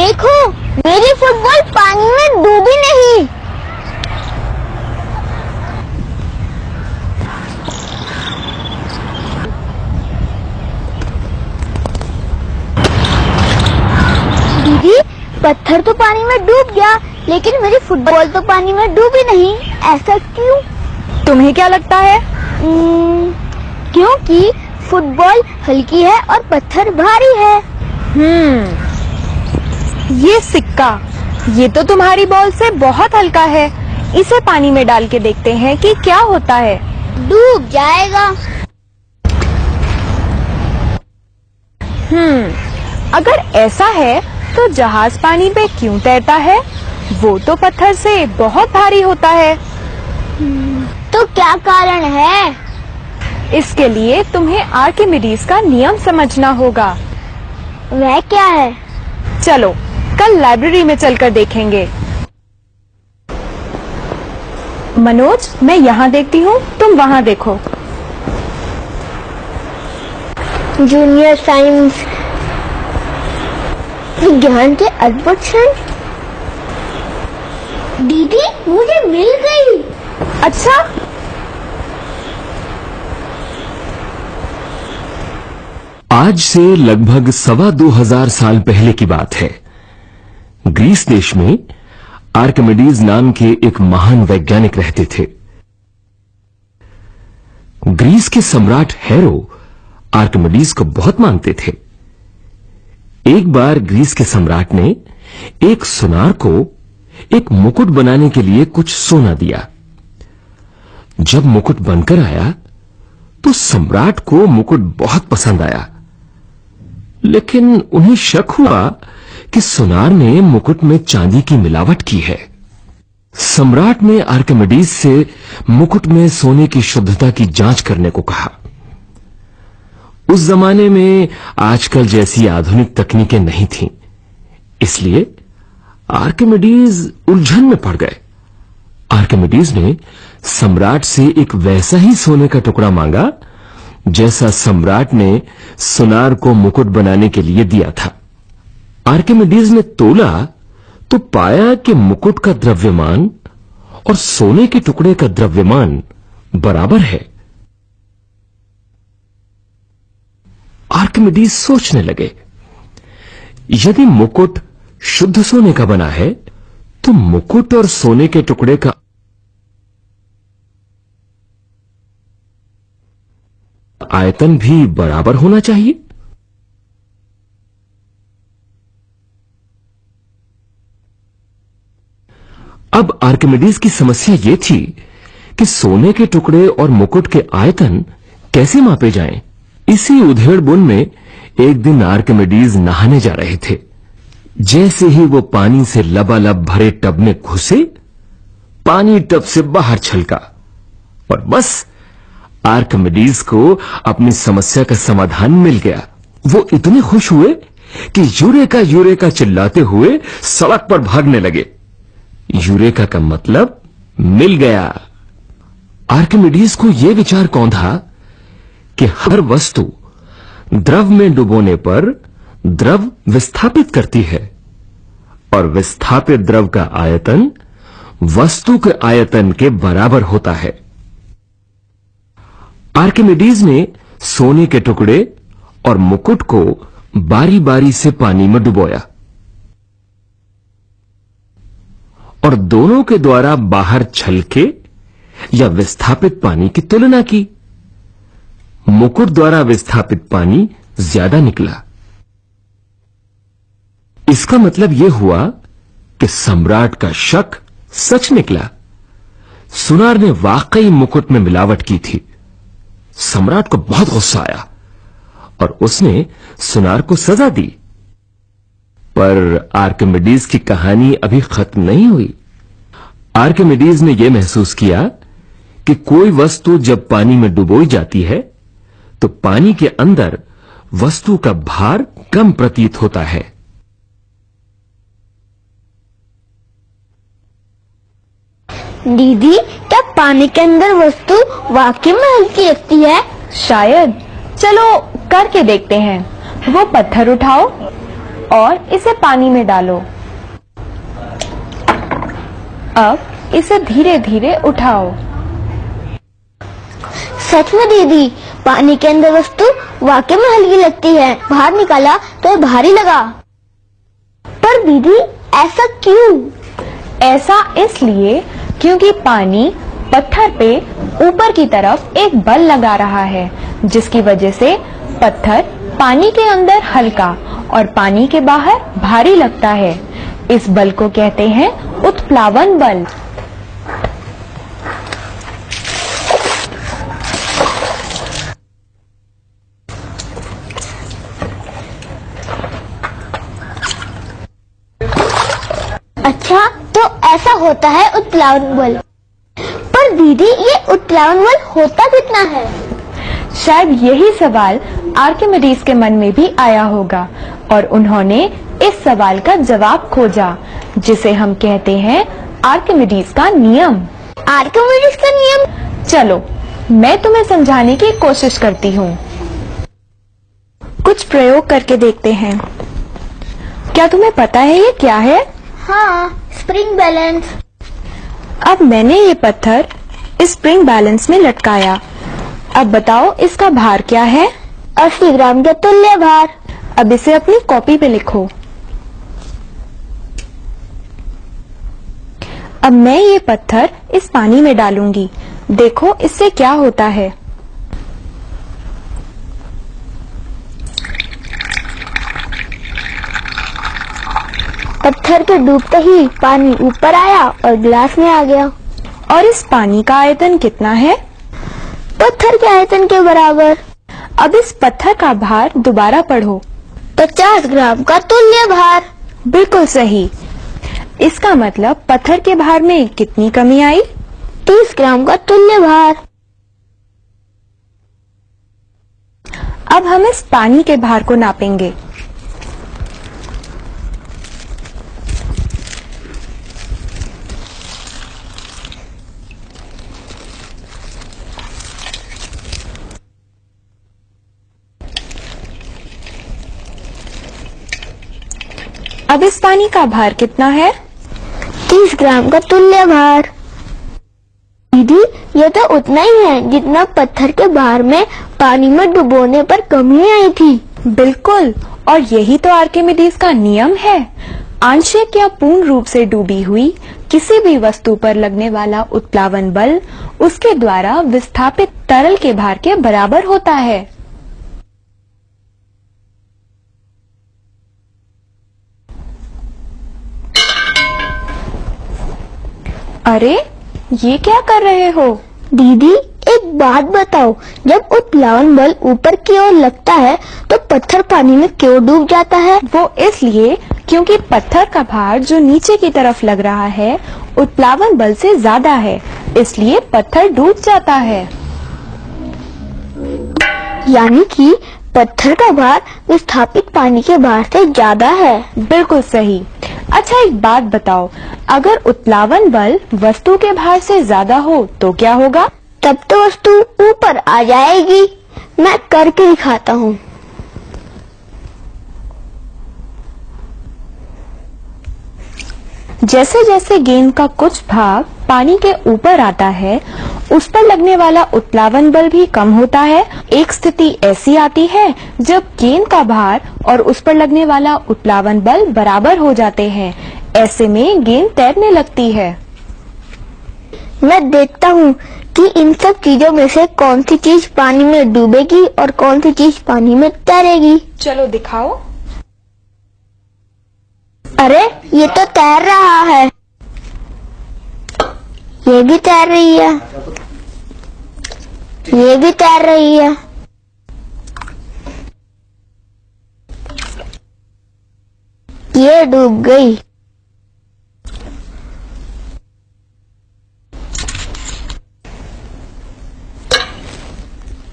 देखो, मेरी फुटबॉल पानी में डूबी नहीं। दीदी, पत्थर तो पानी में डूब गया, लेकिन मेरी फुटबॉल तो पानी में डूबी नहीं। ऐसा क्यों? तुम्हें क्या लगता है? क्योंकि फुटबॉल हल्की है और पत्थर भारी है। ये सिक्का, ये तो तुम्हारी बॉल से बहुत हल्का है। इसे पानी में डाल के देखते हैं कि क्या होता है। डूब जाएगा। अगर ऐसा है तो जहाज पानी पे क्यों तैरता है? वो तो पत्थर से बहुत भारी होता है। तो क्या कारण है? इसके लिए तुम्हें आर्किमिडीज का नियम समझना होगा। वह क्या है? चलो कल लाइब्रेरी में चलकर देखेंगे। मनोज, मैं यहाँ देखती हूँ, तुम वहाँ देखो। जूनियर साइंस विज्ञान के अद्भुत क्षण। दीदी, मुझे मिल गई। अच्छा, आज से लगभग 2,25,000 साल पहले की बात है। ग्रीस देश में आर्किमिडीज नाम के एक महान वैज्ञानिक रहते थे। ग्रीस के सम्राट हेरो आर्किमिडीज को बहुत मानते थे। एक बार ग्रीस के सम्राट ने एक सुनार को एक मुकुट बनाने के लिए कुछ सोना दिया। जब मुकुट बनकर आया तो सम्राट को मुकुट बहुत पसंद आया, लेकिन उन्हें शक हुआ कि सुनार ने मुकुट में चांदी की मिलावट की है। सम्राट ने आर्किमिडीज से मुकुट में सोने की शुद्धता की जांच करने को कहा। उस जमाने में आजकल जैसी आधुनिक तकनीकें नहीं थीं, इसलिए आर्किमिडीज उलझन में पड़ गए। आर्किमिडीज ने सम्राट से एक वैसा ही सोने का टुकड़ा मांगा जैसा सम्राट ने सुनार को मुकुट बनाने के लिए दिया था। आर्किमिडीज ने तोला तो पाया कि मुकुट का द्रव्यमान और सोने के टुकड़े का द्रव्यमान बराबर है। आर्किमिडीज सोचने लगे, यदि मुकुट शुद्ध सोने का बना है तो मुकुट और सोने के टुकड़े का आयतन भी बराबर होना चाहिए। अब आर्किमिडीज की समस्या यह थी कि सोने के टुकड़े और मुकुट के आयतन कैसे मापे जाएं। इसी उधेड़-बुन में एक दिन आर्किमिडीज नहाने जा रहे थे। जैसे ही वो पानी से लबालब भरे टब में घुसे, पानी टब से बाहर छलका और बस आर्किमिडीज को अपनी समस्या का समाधान मिल गया। वो इतने खुश हुए कि यूरेका यूरेका चिल्लाते हुए सड़क पर भागने लगे। यूरेका का मतलब मिल गया। आर्किमिडीज को यह विचार कौंधा कि हर वस्तु द्रव में डुबोने पर द्रव विस्थापित करती है और विस्थापित द्रव का आयतन वस्तु के आयतन के बराबर होता है। आर्किमिडीज ने सोने के टुकड़े और मुकुट को बारी बारी से पानी में डुबोया और दोनों के द्वारा बाहर छलके या विस्थापित पानी की तुलना की। मुकुट द्वारा विस्थापित पानी ज्यादा निकला। इसका मतलब यह हुआ कि सम्राट का शक सच निकला। सुनार ने वाकई मुकुट में मिलावट की थी। सम्राट को बहुत गुस्सा आया और उसने सुनार को सजा दी। पर आर्किमिडीज की कहानी अभी खत्म नहीं हुई। आर्किमिडीज ने यह महसूस किया कि कोई वस्तु जब पानी में डुबोई जाती है तो पानी के अंदर वस्तु का भार कम प्रतीत होता है। दीदी, क्या पानी के अंदर वस्तु वाकई में हल्की लगती है? शायद। चलो करके देखते हैं। वो पत्थर उठाओ। और इसे पानी में डालो। अब इसे धीरे धीरे उठाओ। सच में दीदी, पानी के अंदर वस्तु वाकई में हल्की लगती है। बाहर निकाला तो ये भारी लगा। पर दीदी, ऐसा क्यों? ऐसा इसलिए क्योंकि पानी पत्थर पे ऊपर की तरफ एक बल लगा रहा है, जिसकी वजह से पत्थर पानी के अंदर हल्का और पानी के बाहर भारी लगता है। इस बल को कहते हैं उत्प्लावन बल। अच्छा, तो ऐसा होता है उत्प्लावन बल। पर दीदी, ये उत्प्लावन बल होता कितना है? शायद यही सवाल आर्किमिडीज के मन में भी आया होगा और उन्होंने इस सवाल का जवाब खोजा, जिसे हम कहते हैं आर्किमिडीज का नियम। आर्किमिडीज का नियम? चलो, मैं तुम्हें समझाने की कोशिश करती हूँ। कुछ प्रयोग करके देखते हैं। क्या तुम्हें पता है ये क्या है? हाँ, स्प्रिंग बैलेंस। अब मैंने ये पत्थर इस स्प्रिंग बैलेंस में लटकाया। अब बताओ इसका भार क्या है? 80 ग्राम के तुल्य भार। अब इसे अपनी कॉपी पे लिखो। अब मैं ये पत्थर इस पानी में डालूंगी। देखो इससे क्या होता है। पत्थर के डूबते ही पानी ऊपर आया और गिलास में आ गया। और इस पानी का आयतन कितना है? पत्थर के आयतन के बराबर। अब इस पत्थर का भार दोबारा पढ़ो। 50 ग्राम का तुल्य भार। बिल्कुल सही। इसका मतलब पत्थर के भार में कितनी कमी आई? 30 ग्राम का तुल्य भार। अब हम इस पानी के भार को नापेंगे। अब इस पानी का भार कितना है? 30 ग्राम का तुल्य भार। दीदी, ये तो उतना ही है जितना पत्थर के भार में पानी में डुबोने पर कमी आई थी। बिल्कुल, और यही तो आर्किमिडीज का नियम है। आंशिक या पूर्ण रूप से डूबी हुई किसी भी वस्तु पर लगने वाला उत्प्लावन बल उसके द्वारा विस्थापित तरल के भार के बराबर होता है। अरे, ये क्या कर रहे हो? दीदी, एक बात बताओ, जब उत्प्लावन बल ऊपर की ओर लगता है तो पत्थर पानी में क्यों डूब जाता है? वो इसलिए क्योंकि पत्थर का भार जो नीचे की तरफ लग रहा है उत्प्लावन बल से ज्यादा है, इसलिए पत्थर डूब जाता है। यानी कि पत्थर का भार विस्थापित पानी के भार से ज्यादा है। बिल्कुल सही। अच्छा, एक बात बताओ, अगर उत्प्लावन बल वस्तु के भार से ज्यादा हो तो क्या होगा? तब तो वस्तु ऊपर आ जाएगी। मैं करके दिखाता हूँ। जैसे जैसे गेंद का कुछ भाग पानी के ऊपर आता है, उस पर लगने वाला उत्प्लावन बल भी कम होता है। एक स्थिति ऐसी आती है जब गेंद का भार और उस पर लगने वाला उत्प्लावन बल बराबर हो जाते हैं। ऐसे में गेंद तैरने लगती है। मैं देखता हूँ कि इन सब चीजों में से कौन सी चीज पानी में डूबेगी और कौन सी चीज पानी में तैरेगी। चलो दिखाओ। अरे, ये तो तैर रहा है। ये भी तैर रही है। ये भी तैर रही है। ये डूब गई।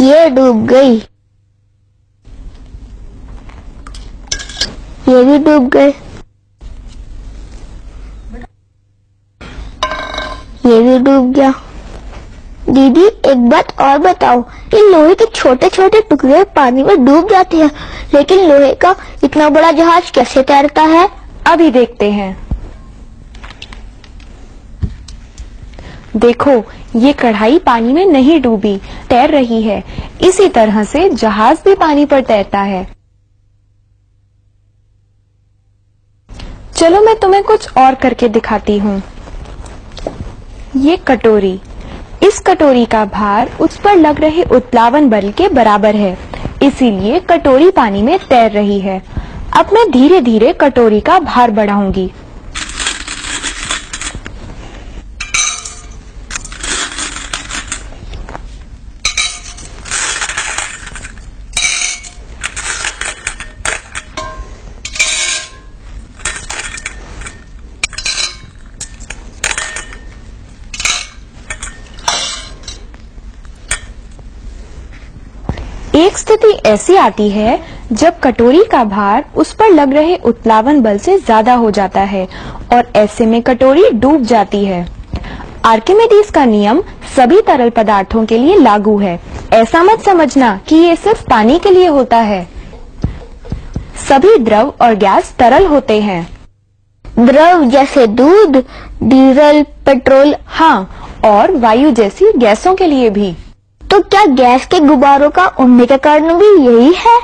ये डूब गई। ये भी डूब गए। ये भी डूब गया। दीदी एक बात और बताओ, इन लोहे के छोटे छोटे टुकड़े पानी में डूब जाते हैं, लेकिन लोहे का इतना बड़ा जहाज कैसे तैरता है? अभी देखते हैं। देखो, ये कढ़ाई पानी में नहीं डूबी, तैर रही है। इसी तरह से जहाज भी पानी पर तैरता है। चलो मैं तुम्हें कुछ और करके दिखाती हूँ। ये कटोरी, इस कटोरी का भार उस पर लग रहे उत्प्लावन बल के बराबर है, इसीलिए कटोरी पानी में तैर रही है। अब मैं धीरे धीरे कटोरी का भार बढ़ाऊंगी। एक स्थिति ऐसी आती है जब कटोरी का भार उस पर लग रहे उत्प्लावन बल से ज्यादा हो जाता है और ऐसे में कटोरी डूब जाती है। आर्किमिडीज का नियम सभी तरल पदार्थों के लिए लागू है। ऐसा मत समझना कि ये सिर्फ पानी के लिए होता है। सभी द्रव और गैस तरल होते हैं। द्रव जैसे दूध, डीजल, पेट्रोल। हाँ, और वायु जैसी गैसों के लिए भी। तो क्या गैस के गुब्बारों का उड़ने का कारण भी यही है?